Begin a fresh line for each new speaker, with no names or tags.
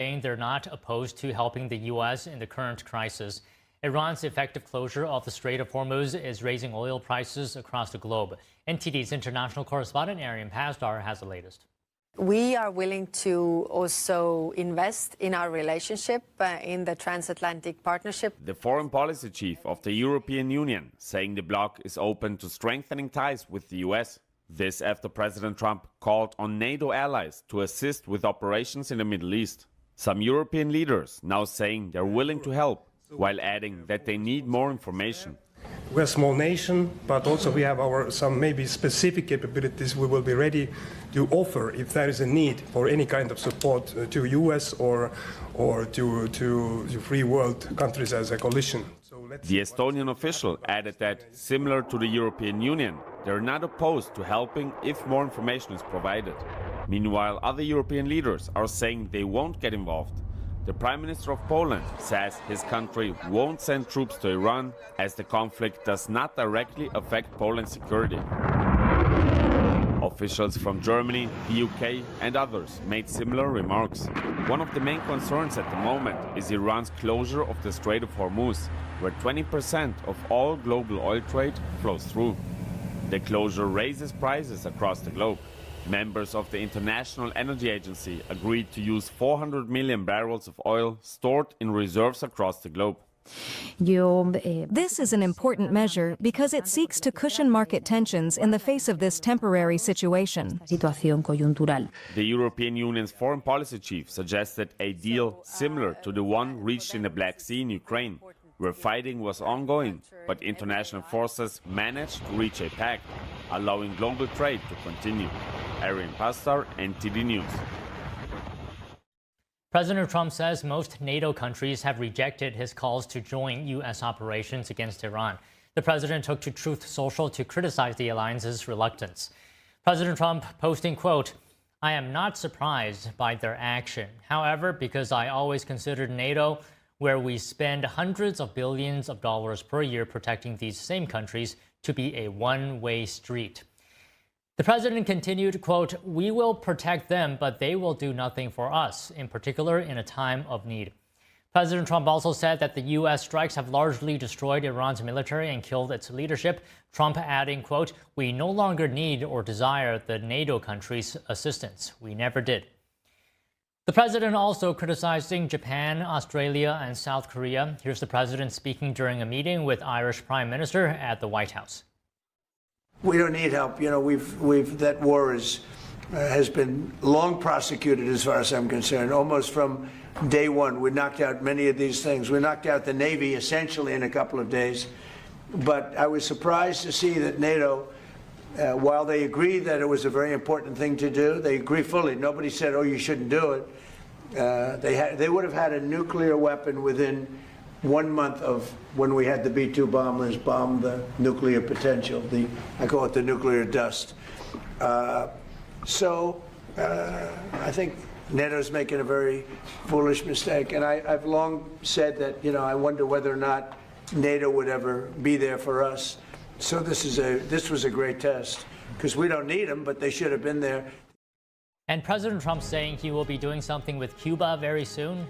saying they're not opposed to helping the U.S. in the current crisis. Iran's effective closure of the Strait of Hormuz is raising oil prices across the globe. NTD's international correspondent Arian Pasdar has the latest.
We are willing to also invest in our relationship in the transatlantic partnership.
The foreign policy chief of the European Union saying the bloc is open to strengthening ties with the US. This after President Trump called on NATO allies to assist with operations in the Middle East. Some European leaders now saying they're willing to help, while adding that they need more information.
We're a small nation, but also we have some maybe specific capabilities we will be ready to offer if there is a need for any kind of support to US or to free world countries as a coalition.
The Estonian official added that, similar to the European Union, they're not opposed to helping if more information is provided. Meanwhile, other European leaders are saying they won't get involved. The Prime Minister of Poland says his country won't send troops to Iran as the conflict does not directly affect Poland's security. Officials from Germany, the UK and others made similar remarks. One of the main concerns at the moment is Iran's closure of the Strait of Hormuz, where 20% of all global oil trade flows through. The closure raises prices across the globe. Members of the International Energy Agency agreed to use 400 million barrels of oil stored in reserves across the globe.
This is an important measure because it seeks to cushion market tensions in the face of this temporary situation.
The European Union's foreign policy chief suggested a deal similar to the one reached in the Black Sea in Ukraine, where fighting was ongoing, but international forces managed to reach a pact, allowing global trade to continue. Arian Pasdar, NTD News.
President Trump says most NATO countries have rejected his calls to join U.S. operations against Iran. The president took to Truth Social to criticize the alliance's reluctance. President Trump posting, quote, "I am not surprised by their action. However, because I always considered NATO, where we spend hundreds of billions of dollars per year protecting these same countries, to be a one-way street." The president continued, quote, "We will protect them, but they will do nothing for us, in particular in a time of need." President Trump also said that the U.S. strikes have largely destroyed Iran's military and killed its leadership. Trump adding, quote, "We no longer need or desire the NATO countries' assistance. We never did." The president also criticizing Japan, Australia, and South Korea. Here's the president speaking during a meeting with Irish Prime Minister at the White House.
We don't need help. You know, that war has been long prosecuted as far as I'm concerned, almost from day one. We knocked out many of these things. We knocked out the Navy essentially in a couple of days. But I was surprised to see that NATO, while they agreed that it was a very important thing to do, they agree fully. Nobody said, oh, you shouldn't do it. They would have had a nuclear weapon within 1 month of when we had the B-2 bombers bomb the nuclear potential. I call it the nuclear dust. So I think NATO's making a very foolish mistake. And I've long said that, you know, I wonder whether or not NATO would ever be there for us. So this was a great test, because we don't need them, but they should have been there.
And President Trump saying he will be doing something with Cuba very soon.